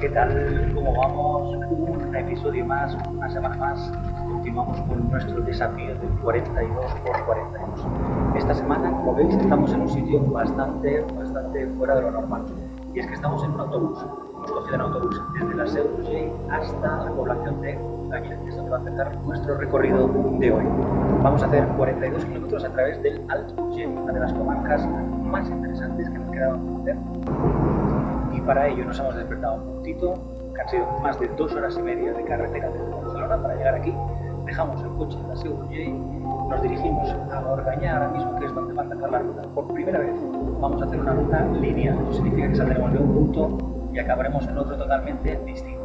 ¿Qué tal? ¿Cómo vamos? Un episodio más, una semana más. Continuamos con nuestro desafío del 42 por 42. Esta semana, como veis, estamos en un sitio bastante fuera de lo normal. Y es que estamos en un autobús. Hemos cogido un autobús desde la Seu d'Urgell hasta la población de Urganya, que es donde va a empezar nuestro recorrido de hoy. Vamos a hacer 42 kilómetros a través del Alt Urgell, una de las comarcas más interesantes que nos quedaban por hacer. Y para ello nos hemos despertado un puntito, que han sido más de 2 horas y media de carretera desde Barcelona para llegar aquí. Dejamos el coche en la Seu d'Urgell, nos dirigimos a Organyà ahora mismo, que es donde va a empezar la ruta. Por primera vez vamos a hacer una ruta lineal, eso significa que saldremos de un punto y acabaremos en otro totalmente distinto.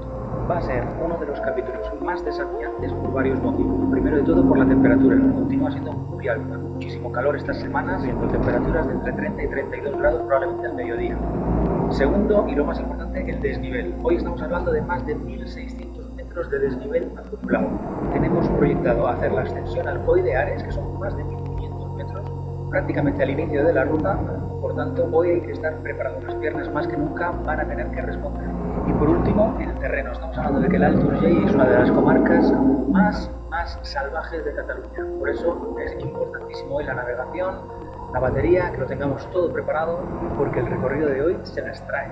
Va a ser uno de los capítulos más desafiantes por varios motivos. Primero de todo por la temperatura, que continúa siendo muy alta, muchísimo calor estas semanas, siendo temperaturas de entre 30 y 32 grados probablemente al mediodía. Segundo, y lo más importante, el desnivel. Hoy estamos hablando de más de 1.600 metros de desnivel acumulado. Tenemos proyectado hacer la ascensión al Coll de Ares, que son más de 1.500 metros, prácticamente al inicio de la ruta. Por tanto, hoy hay que estar preparados. Las piernas más que nunca van a tener que responder. Y por último, el terreno. Estamos hablando de que el Alt Urgell es una de las comarcas más salvajes de Cataluña. Por eso es importantísimo hoy la navegación, la batería, que lo tengamos todo preparado, porque el recorrido de hoy se las trae.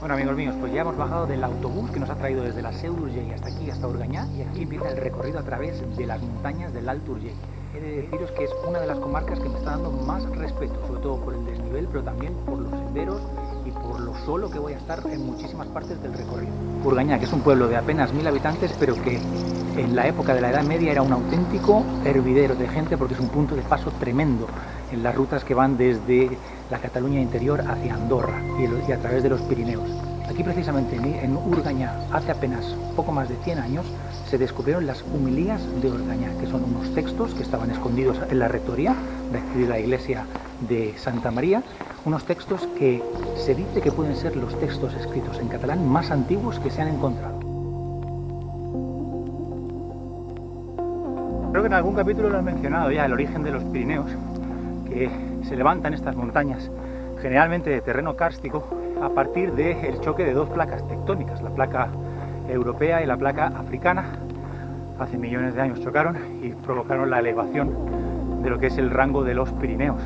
Bueno, amigos míos, pues ya hemos bajado del autobús que nos ha traído desde la Seu d'Urgell hasta aquí, hasta Organyà, y aquí empieza el recorrido a través de las montañas del Alt Urgell. He de deciros que es una de las comarcas que me está dando más respeto, sobre todo por el desnivel, pero también por los senderos y por lo solo que voy a estar en muchísimas partes del recorrido. Urganyà, que es un pueblo de apenas 1000 habitantes, pero que en la época de la Edad Media era un auténtico hervidero de gente, porque es un punto de paso tremendo en las rutas que van desde la Cataluña interior hacia Andorra y a través de los Pirineos. Aquí precisamente en Urganyà, hace apenas poco más de 100 años, se descubrieron las Homilías de Organyà, que son unos textos que estaban escondidos en la rectoría de aquí de la iglesia de Santa María, unos textos que se dice que pueden ser los textos escritos en catalán más antiguos que se han encontrado. Creo que en algún capítulo lo he mencionado ya, el origen de los Pirineos, que se levantan estas montañas, generalmente de terreno kárstico, a partir del choque de dos placas tectónicas, la placa europea y la placa africana. Hace millones de años chocaron y provocaron la elevación de lo que es el rango de los Pirineos.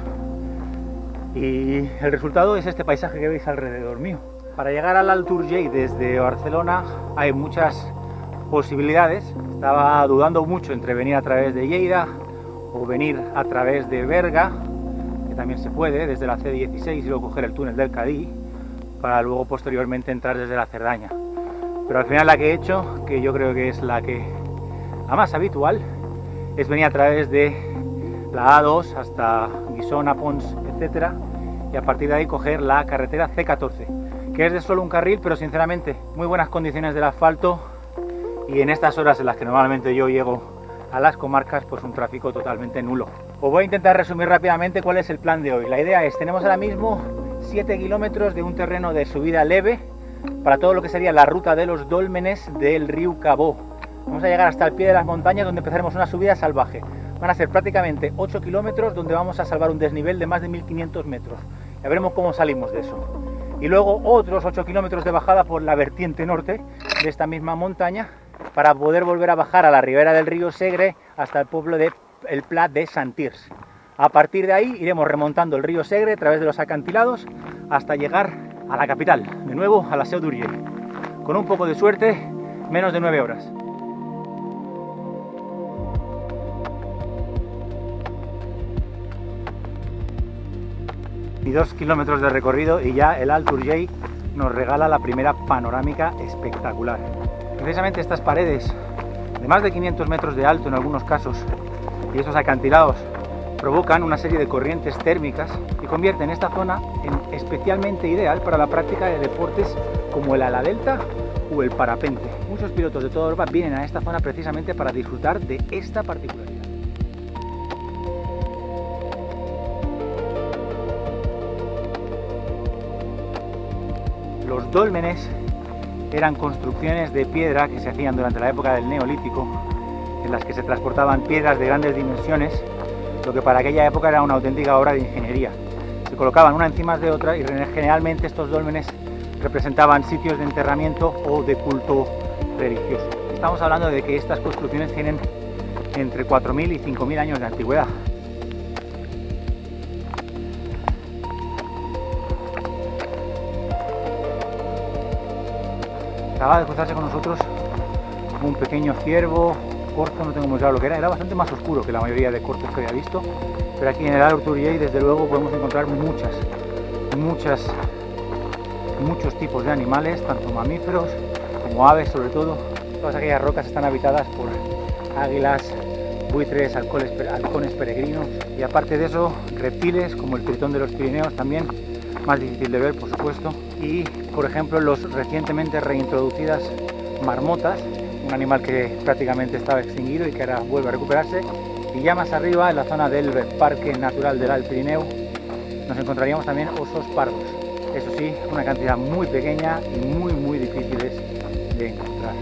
Y el resultado es este paisaje que veis alrededor mío. Para llegar al Alt Urgell desde Barcelona hay muchas posibilidades. Estaba dudando mucho entre venir a través de Lleida o venir a través de Berga, que también se puede, desde la C16 y luego coger el túnel del Cadí, para luego posteriormente entrar desde la Cerdaña. Pero al final la que he hecho, que yo creo que es la más habitual, es venir a través de la A2 hasta Guissona, Pons, etcétera, y a partir de ahí coger la carretera C14, que es de solo un carril, pero sinceramente muy buenas condiciones del asfalto, y en estas horas en las que normalmente yo llego a las comarcas, pues un tráfico totalmente nulo. Os voy a intentar resumir rápidamente cuál es el plan de hoy. La idea es, tenemos ahora mismo 7 kilómetros de un terreno de subida leve para todo lo que sería la ruta de los dólmenes del río Cabó. Vamos a llegar hasta el pie de las montañas, donde empezaremos una subida salvaje. Van a ser prácticamente 8 kilómetros donde vamos a salvar un desnivel de más de 1500 metros. Ya veremos cómo salimos de eso. Y luego otros 8 kilómetros de bajada por la vertiente norte de esta misma montaña para poder volver a bajar a la ribera del río Segre hasta el pueblo de el Pla de Santirs. A partir de ahí iremos remontando el río Segre a través de los acantilados hasta llegar a la capital, de nuevo a la Seu d'Urgell. Con un poco de suerte, menos de 9 horas. Y 2 kilómetros de recorrido y ya el Alt Urgell nos regala la primera panorámica espectacular. Precisamente estas paredes de más de 500 metros de alto en algunos casos y estos acantilados provocan una serie de corrientes térmicas y convierten esta zona en especialmente ideal para la práctica de deportes como el ala delta o el parapente. Muchos pilotos de toda Europa vienen a esta zona precisamente para disfrutar de esta particularidad. Los dólmenes eran construcciones de piedra que se hacían durante la época del Neolítico, en las que se transportaban piedras de grandes dimensiones lo que para aquella época era una auténtica obra de ingeniería. Se colocaban una encima de otra y generalmente estos dólmenes representaban sitios de enterramiento o de culto religioso. Estamos hablando de que estas construcciones tienen entre 4.000 y 5.000 años de antigüedad. Acaba de cruzarse con nosotros un pequeño ciervo, corzo, no tengo muy claro lo que era bastante más oscuro que la mayoría de corzos que había visto, pero aquí en el Alturgell desde luego podemos encontrar muchos tipos de animales, tanto mamíferos como aves sobre todo. Todas aquellas rocas están habitadas por águilas, buitres, halcones peregrinos y aparte de eso reptiles como el tritón de los Pirineos, también más difícil de ver por supuesto, y por ejemplo los recientemente reintroducidas marmotas, un animal que prácticamente estaba extinguido y que ahora vuelve a recuperarse. Y ya más arriba, en la zona del Parque Natural del Alt Pirineu, nos encontraríamos también osos pardos. Eso sí, una cantidad muy pequeña y muy difíciles de encontrar.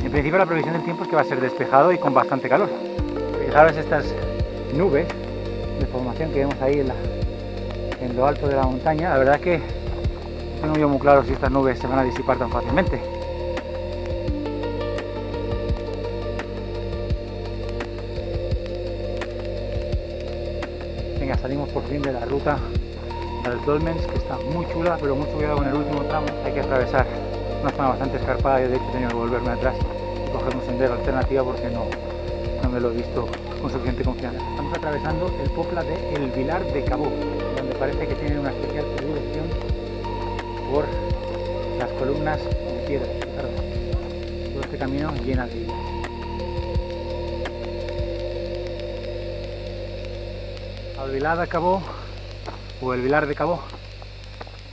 En principio la previsión del tiempo es que va a ser despejado y con bastante calor. Fijaros estas nubes de formación que vemos ahí en lo alto de la montaña. La verdad es que no tengo yo muy claro si estas nubes se van a disipar tan fácilmente. Venga, salimos por fin de la ruta de los Dólmens, que está muy chula, pero mucho cuidado con el último tramo. Hay que atravesar una zona bastante escarpada y de hecho he tenido que volverme atrás y coger un sendero alternativo porque no me lo he visto con suficiente confianza. Estamos atravesando el Popla de El Vilar de Cabó, donde parece que tiene una especial predilección por las columnas de piedra. Todo este camino llena de ellas. El Vilar de Cabó, o el Vilar de Cabó,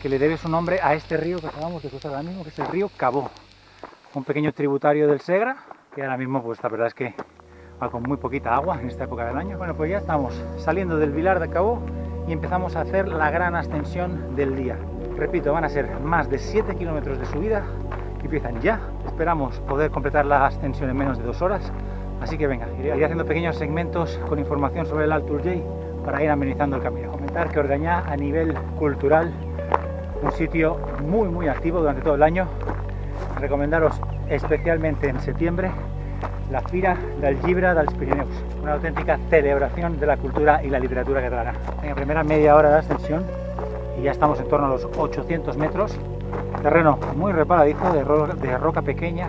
que le debe su nombre a este río que acabamos de cruzar ahora mismo, que es el río Cabó, un pequeño tributario del Segre, que ahora mismo pues la verdad es que va con muy poquita agua en esta época del año. Bueno, pues ya estamos saliendo del Vilar de Cabó y empezamos a hacer la gran ascensión del día. Repito, van a ser más de 7 kilómetros de subida que empiezan ya. Esperamos poder completar la ascensión en menos de 2 horas, así que venga, iré haciendo pequeños segmentos con información sobre el Alturgell para ir amenizando el camino. Comentar que Organyà, a nivel cultural, un sitio muy activo durante todo el año. Recomendaros especialmente en septiembre la Fira del Llibre dels Pirineus, una auténtica celebración de la cultura y la literatura catalana. En la primera media hora de ascensión y ya estamos en torno a los 800 metros, terreno muy reparadizo, de roca pequeña.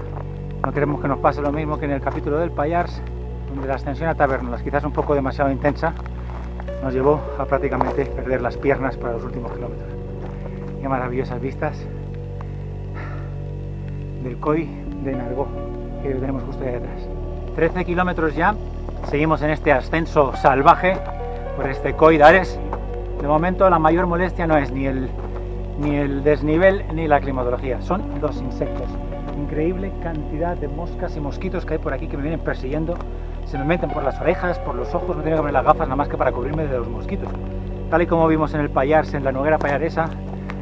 No queremos que nos pase lo mismo que en el capítulo del Pallars, donde la ascensión a Tavernolas, quizás un poco demasiado intensa, nos llevó a prácticamente perder las piernas para los últimos kilómetros. Qué maravillosas vistas del Coll de Nargó, que tenemos justo ahí detrás. 13 kilómetros ya, seguimos en este ascenso salvaje por este Coll d'Ares. De momento la mayor molestia no es ni el desnivel ni la climatología, son los insectos. Increíble cantidad de moscas y mosquitos que hay por aquí que me vienen persiguiendo, se me meten por las orejas, por los ojos, me tengo que poner las gafas nada más que para cubrirme de los mosquitos. Tal y como vimos en el Pallars, en la Noguera Pallaresa,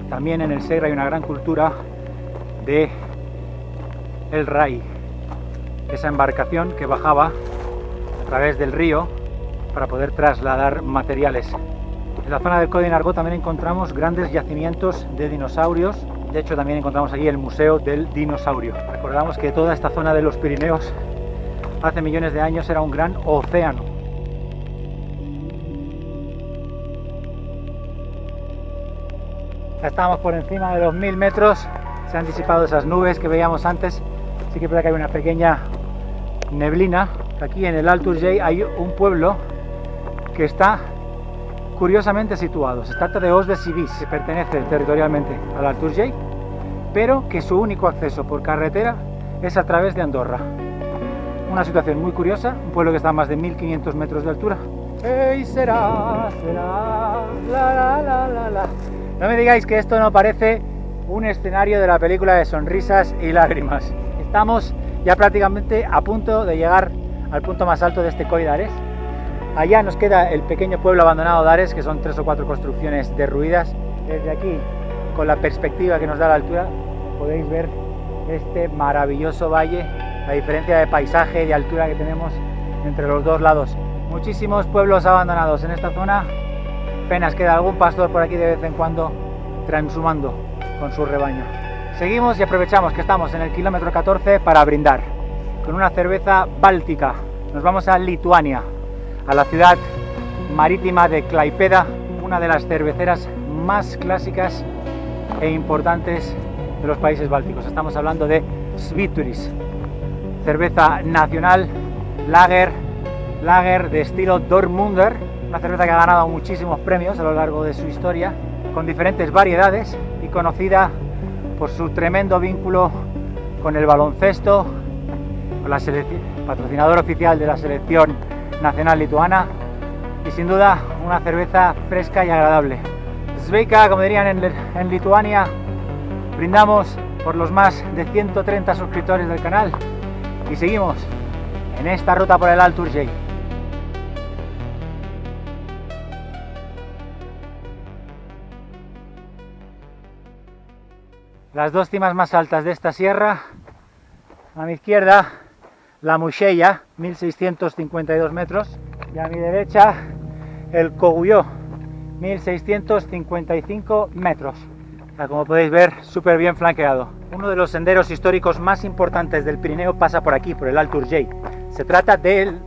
también en el Segre hay una gran cultura de el rai, esa embarcación que bajaba a través del río para poder trasladar materiales. En la zona del Coll de Nargó también encontramos grandes yacimientos de dinosaurios. De hecho, también encontramos aquí el Museo del Dinosaurio. Recordamos que toda esta zona de los Pirineos hace millones de años era un gran océano. Ya estamos por encima de los 1000 metros, se han disipado esas nubes que veíamos antes. Sí que es verdad que hay una pequeña neblina. Aquí en el Alturgell hay un pueblo que está curiosamente situado. Se trata de Os de Civís, se pertenece territorialmente al Alturgell, pero que su único acceso por carretera es a través de Andorra. Una situación muy curiosa, un pueblo que está a más de 1500 metros de altura. ¡Ey, será, la! No me digáis que esto no parece un escenario de la película de Sonrisas y Lágrimas. Estamos ya prácticamente a punto de llegar al punto más alto de este Coll d'Ares. Allá nos queda el pequeño pueblo abandonado de Ares, que son 3 o 4 construcciones derruidas. Desde aquí, con la perspectiva que nos da la altura, podéis ver este maravilloso valle, la diferencia de paisaje y de altura que tenemos entre los dos lados. Muchísimos pueblos abandonados en esta zona, apenas queda algún pastor por aquí de vez en cuando transhumando con su rebaño. Seguimos y aprovechamos que estamos en el kilómetro 14 para brindar con una cerveza báltica. Nos vamos a Lituania, a la ciudad marítima de Klaipėda, una de las cerveceras más clásicas e importantes de los países bálticos. Estamos hablando de Švyturys, cerveza nacional, lager de estilo Dortmunder, una cerveza que ha ganado muchísimos premios a lo largo de su historia, con diferentes variedades y conocida por su tremendo vínculo con el baloncesto, con la patrocinador oficial de la selección nacional lituana, y sin duda una cerveza fresca y agradable. Sveika, como dirían en Lituania. Brindamos por los más de 130 suscriptores del canal y seguimos en esta ruta por el Allt Urgell. Las dos cimas más altas de esta sierra, a mi izquierda la Muxella, 1652 metros, y a mi derecha el Cogulló, 1655 metros. Como podéis ver, súper bien flanqueado. Uno de los senderos históricos más importantes del Pirineo pasa por aquí, por el Allt Urgell. Se trata del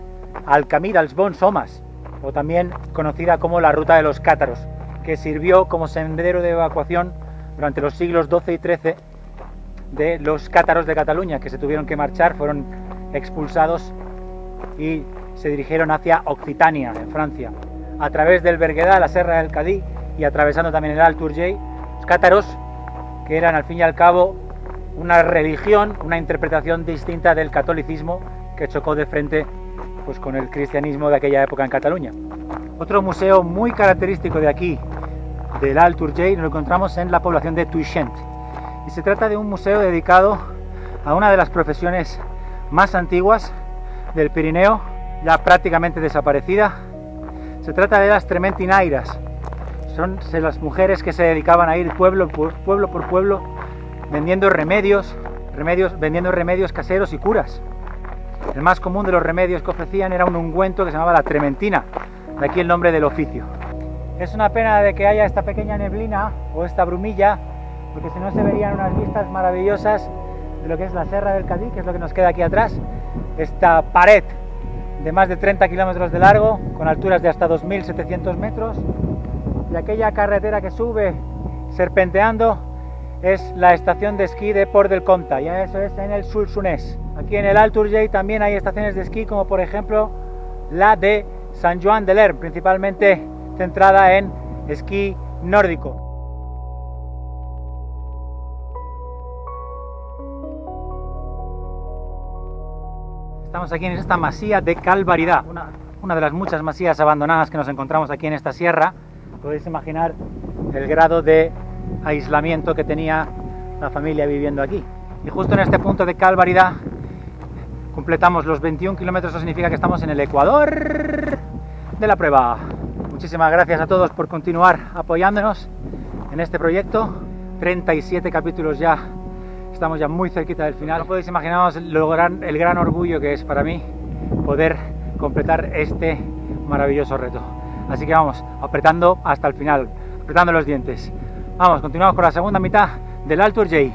Camí dels Bons Homes, o también conocida como la Ruta de los Cátaros, que sirvió como sendero de evacuación durante los siglos XII y XIII de los cátaros de Cataluña, que se tuvieron que marchar, fueron expulsados y se dirigieron hacia Occitania, en Francia, a través del Berguedà, la Serra del Cadí, y atravesando también el Allt Urgell. Los cátaros, que eran al fin y al cabo una religión, una interpretación distinta del catolicismo, que chocó de frente pues con el cristianismo de aquella época en Cataluña. Otro museo muy característico de aquí, del Allt Urgell, lo encontramos en la población de Tuixent, y se trata de un museo dedicado a una de las profesiones más antiguas del Pirineo, ya prácticamente desaparecida. Se trata de las trementinairas. Son las mujeres que se dedicaban a ir pueblo por pueblo vendiendo remedios caseros y curas. El más común de los remedios que ofrecían era un ungüento que se llamaba la trementina, de aquí el nombre del oficio. Es una pena de que haya esta pequeña neblina o esta brumilla, porque si no se verían unas vistas maravillosas de lo que es la Serra del Cadí, que es lo que nos queda aquí atrás, esta pared de más de 30 kilómetros de largo, con alturas de hasta 2.700 metros, y aquella carretera que sube serpenteando es la estación de esquí de Port del Comte, y eso es en el Solsonès. Aquí en el Allt Urgell también hay estaciones de esquí, como por ejemplo la de Sant Joan de l'Erm, principalmente centrada en esquí nórdico. Estamos aquí en esta masía de Cal Baridà, una de las muchas masías abandonadas que nos encontramos aquí en esta sierra. Podéis imaginar el grado de aislamiento que tenía la familia viviendo aquí. Y justo en este punto de Cal Baridà completamos los 21 kilómetros, eso significa que estamos en el Ecuador de la prueba. Muchísimas gracias a todos por continuar apoyándonos en este proyecto. 37 capítulos ya, estamos ya muy cerquita del final. No podéis imaginaros el gran orgullo que es para mí poder completar este maravilloso reto. Así que vamos, apretando hasta el final, apretando los dientes. Vamos, continuamos con la segunda mitad del Allt Urgell.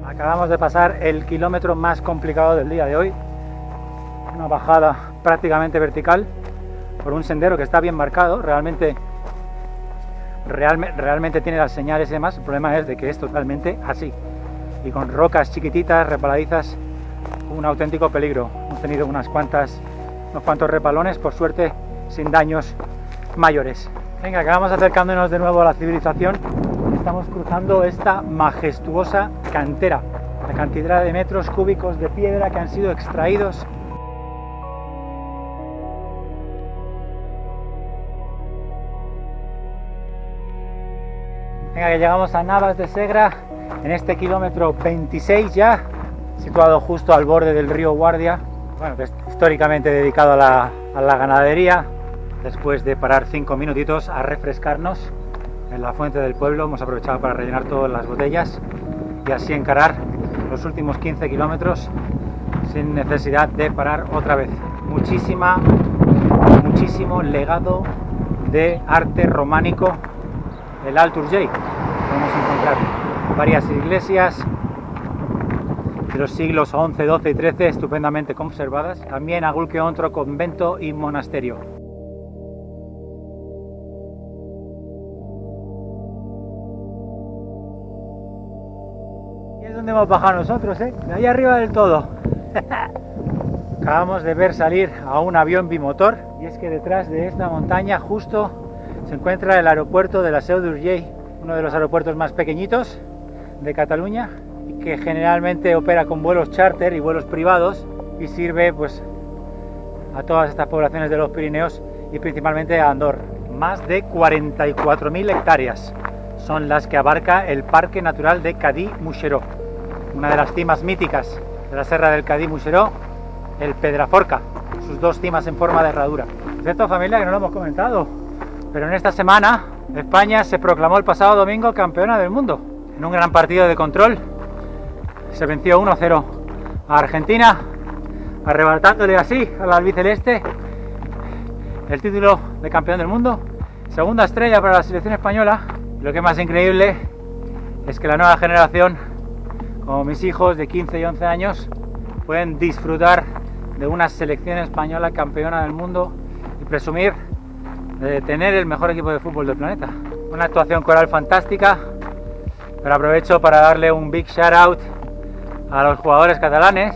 Acabamos de pasar el kilómetro más complicado del día de hoy. Una bajada prácticamente vertical por un sendero que está bien marcado, realmente tiene las señales y demás. El problema es de que es totalmente así, y con rocas chiquititas, resbaladizas, un auténtico peligro. Hemos tenido unos cuantos repalones, por suerte sin daños mayores. Venga, que vamos acercándonos de nuevo a la civilización. Estamos cruzando esta majestuosa cantera, la cantidad de metros cúbicos de piedra que han sido extraídos. Venga, que llegamos a Navas de Segre en este kilómetro 26 ya. situado justo al borde del río Guardia, bueno, que es históricamente dedicado a la ganadería. Después de parar 5 minutitos a refrescarnos en la fuente del pueblo, hemos aprovechado para rellenar todas las botellas y así encarar los últimos 15 kilómetros sin necesidad de parar otra vez. Muchísimo legado de arte románico el Alt Urgell. Podemos encontrar varias iglesias de los siglos XI, XII y XIII estupendamente conservadas. También algún que otro convento y monasterio. Y es donde hemos bajado nosotros, de ahí arriba del todo. Acabamos de ver salir a un avión bimotor, y es que detrás de esta montaña justo se encuentra el aeropuerto de la Seu d'Urgell, uno de los aeropuertos más pequeñitos de Cataluña y que generalmente opera con vuelos charter y vuelos privados y sirve pues a todas estas poblaciones de los Pirineos y principalmente a Andorra. Más de 44.000 hectáreas son las que abarca el Parque Natural de Cadí-Moixeró, una de las cimas míticas de la Serra del Cadí-Moixeró, el Pedraforca, sus dos cimas en forma de herradura. Por cierto, familia, que no lo hemos comentado, pero en esta semana España se proclamó el pasado domingo campeona del mundo. En un gran partido de control se venció 1-0 a Argentina, arrebatándole así al albiceleste el título de campeón del mundo. Segunda estrella para la selección española. Lo que es más increíble es que la nueva generación, como mis hijos de 15 y 11 años, pueden disfrutar de una selección española campeona del mundo y presumir de tener el mejor equipo de fútbol del planeta. Una actuación coral fantástica, pero aprovecho para darle un big shout out a los jugadores catalanes,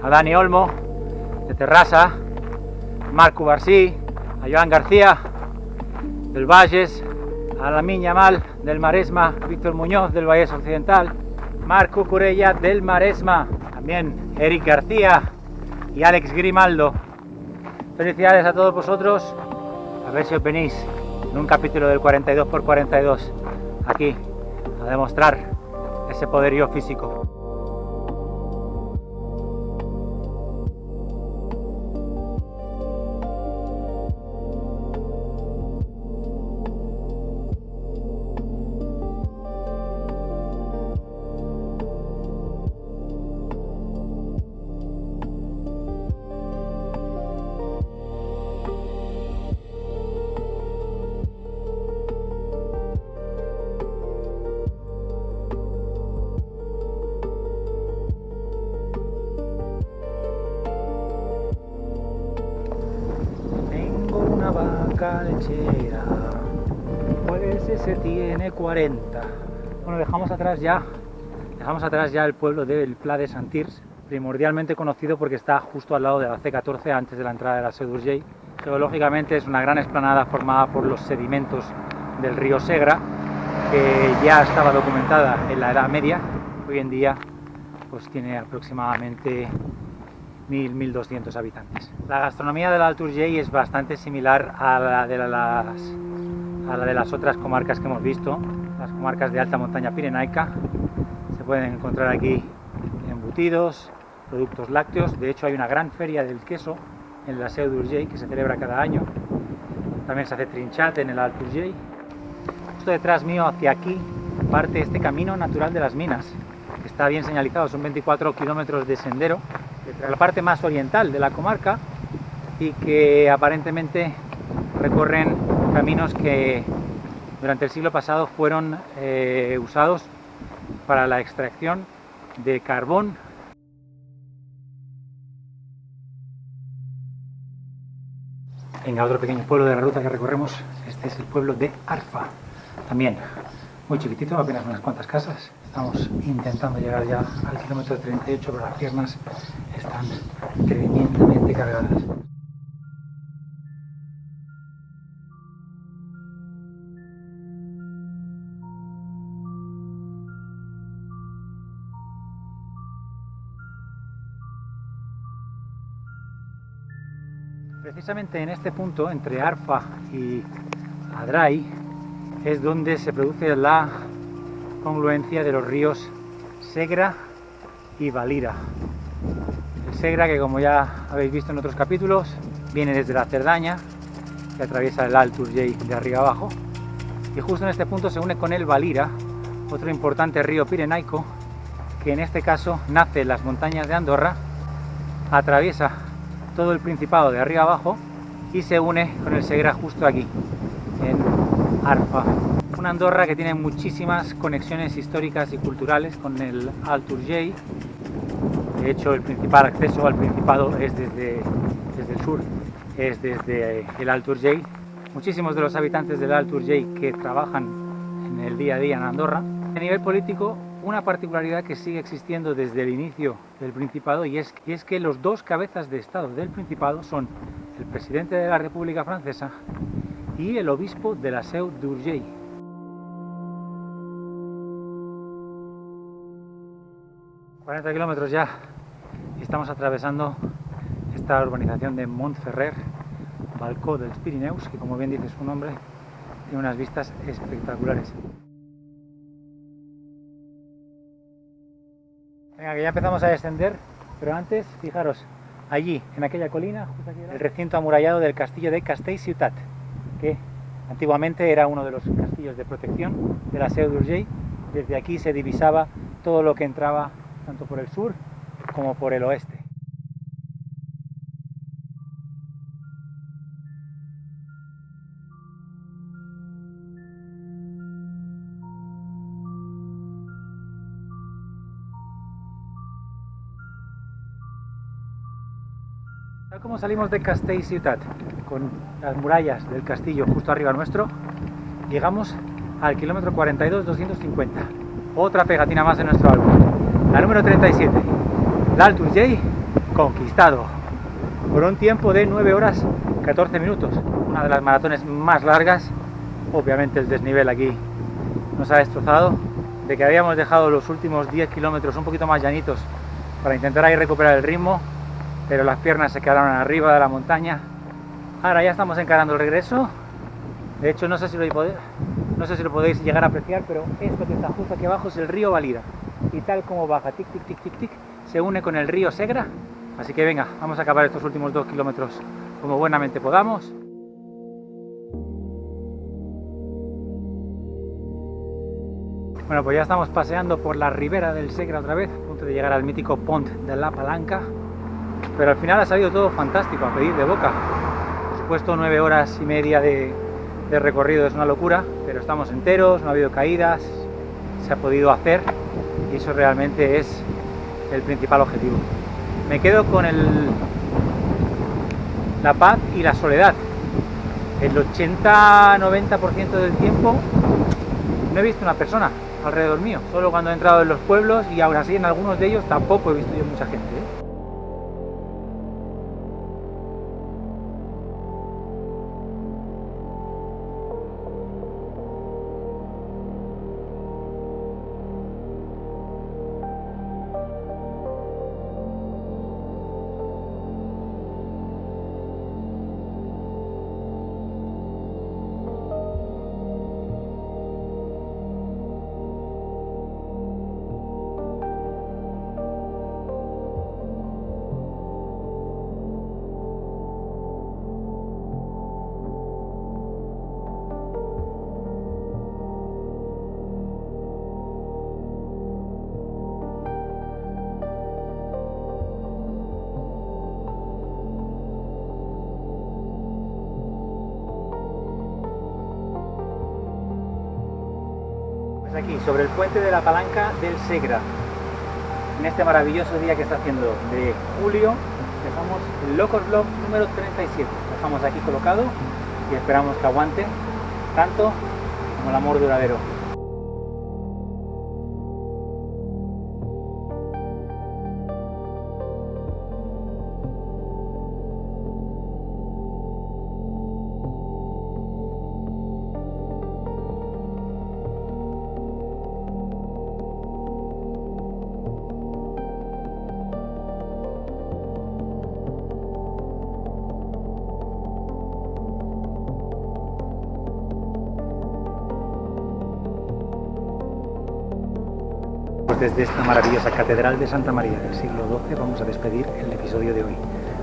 a Dani Olmo de Terrassa, Marc Cubarsí, a Joan García del Valles, a Lamine Yamal del Maresma, Víctor Muñoz del Vallès Occidental, Marc Cucurella del Maresma, también Eric García y Alex Grimaldo. Felicidades a todos vosotros. A ver si os venís en un capítulo del 42×42 aquí a demostrar ese poderío físico. Lechera, pues ese tiene 40. Bueno, dejamos atrás ya el pueblo del Pla de Santirs, primordialmente conocido porque está justo al lado de la C14 antes de la entrada de la Seu d'Urgell. Geológicamente es una gran explanada formada por los sedimentos del río Segra, que ya estaba documentada en la Edad Media. Hoy en día pues tiene aproximadamente 1.200 habitantes. La gastronomía del Alt Urgell es bastante similar a la de las otras comarcas que hemos visto, las comarcas de alta montaña pirenaica. Se pueden encontrar aquí embutidos, productos lácteos. De hecho, hay una gran feria del queso en la Seu d'Urgell que se celebra cada año. También se hace trinchat en el Alt Urgell. Justo detrás mío, hacia aquí, parte este camino natural de las minas, que está bien señalizado. Son 24 kilómetros de sendero, la parte más oriental de la comarca, y que aparentemente recorren caminos que durante el siglo pasado fueron usados para la extracción de carbón. Venga, otro pequeño pueblo de la ruta que recorremos. Este es el pueblo de Arfa, también muy chiquitito, apenas unas cuantas casas. Estamos intentando llegar ya al kilómetro 38, pero las piernas están tremendamente cargadas. Precisamente en este punto, entre Arfa y Adrai, es donde se produce la confluencia de los ríos Segra y Valira. El Segre, que como ya habéis visto en otros capítulos, viene desde la Cerdaña, que atraviesa el Alt Urgell de arriba abajo, y justo en este punto se une con el Valira, otro importante río pirenaico, que en este caso nace en las montañas de Andorra, atraviesa todo el Principado de arriba abajo y se une con el Segre justo aquí, en Arfa. Una Andorra que tiene muchísimas conexiones históricas y culturales con el Alt Urgell. De hecho, el principal acceso al Principado es desde el sur, es desde el Alt Urgell. Muchísimos de los habitantes del Alt Urgell que trabajan en el día a día en Andorra. A nivel político, una particularidad que sigue existiendo desde el inicio del Principado y es que los dos cabezas de Estado del Principado son el presidente de la República Francesa y el obispo de la Seu d'Urgell. ...40 kilómetros ya y estamos atravesando esta urbanización de Montferrer, Balcó dels Pirineus, que como bien dice su nombre, tiene unas vistas espectaculares. Venga, que ya empezamos a descender, pero antes, fijaros, allí, en aquella colina, justo aquí, el recinto amurallado del castillo de Castellciutat, que antiguamente era uno de los castillos de protección de la Seu d'Urgell. Desde aquí se divisaba todo lo que entraba tanto por el sur como por el oeste. Tal como salimos de Castellciutat, con las murallas del castillo justo arriba nuestro, llegamos al kilómetro 42,250. Otra pegatina más en nuestro álbum. La número 37. L'Alt Urgell conquistado. Por un tiempo de 9 horas 14 minutos. Una de las maratones más largas. Obviamente el desnivel aquí nos ha destrozado. De que habíamos dejado los últimos 10 kilómetros un poquito más llanitos para intentar ahí recuperar el ritmo, pero las piernas se quedaron arriba de la montaña. Ahora ya estamos encarando el regreso. De hecho, no sé si lo podéis llegar a apreciar, pero esto que está justo aquí abajo es el río Valira. Y tal como baja, tic, tic, tic, tic, tic, se une con el río Segre. Así que venga, vamos a acabar estos últimos 2 kilómetros como buenamente podamos. Bueno, pues ya estamos paseando por la ribera del Segre otra vez, a punto de llegar al mítico Pont de la Palanca. Pero al final ha salido todo fantástico, a pedir de boca. Por supuesto, 9 horas y media de recorrido es una locura, pero estamos enteros, no ha habido caídas, se ha podido hacer y eso realmente es el principal objetivo. Me quedo con la paz y la soledad. El 80-90% del tiempo no he visto una persona alrededor mío, solo cuando he entrado en los pueblos, y aún así en algunos de ellos tampoco he visto yo mucha gente, ¿eh? Aquí, sobre el puente de la Palanca del Segre, en este maravilloso día que está haciendo de julio, dejamos el Locos Vlog número 37. Lo dejamos aquí colocado y esperamos que aguante tanto como el amor duradero. desde esta maravillosa Catedral de Santa María del siglo XII vamos a despedir el episodio de hoy.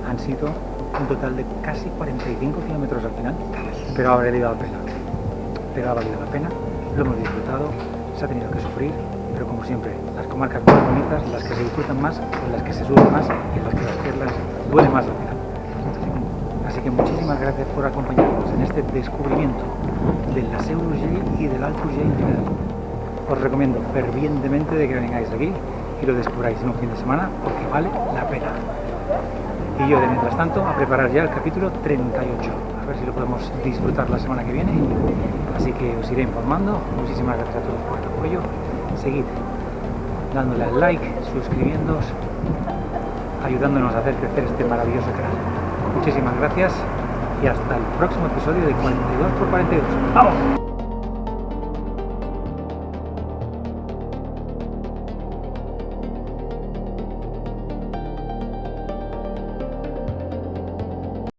Han sido un total de casi 45 kilómetros al final, pero ha valido la pena. Pero ha valido la pena, lo hemos disfrutado, se ha tenido que sufrir, pero como siempre, las comarcas más bonitas, las que se disfrutan más, son las que se sufren más y en las que las piernas duelen más al final. Así que muchísimas gracias por acompañarnos en este descubrimiento de la Seu d'Urgell y del Alt Urgell en general. Os recomiendo fervientemente de que vengáis aquí y lo descubráis en un fin de semana porque vale la pena. Y yo de mientras tanto a preparar ya el capítulo 38, a ver si lo podemos disfrutar la semana que viene. Así que os iré informando. Muchísimas gracias a todos por el apoyo. Seguid dándole al like, suscribiéndoos, ayudándonos a hacer crecer este maravilloso canal. Muchísimas gracias y hasta el próximo episodio de 42×42. ¡Vamos!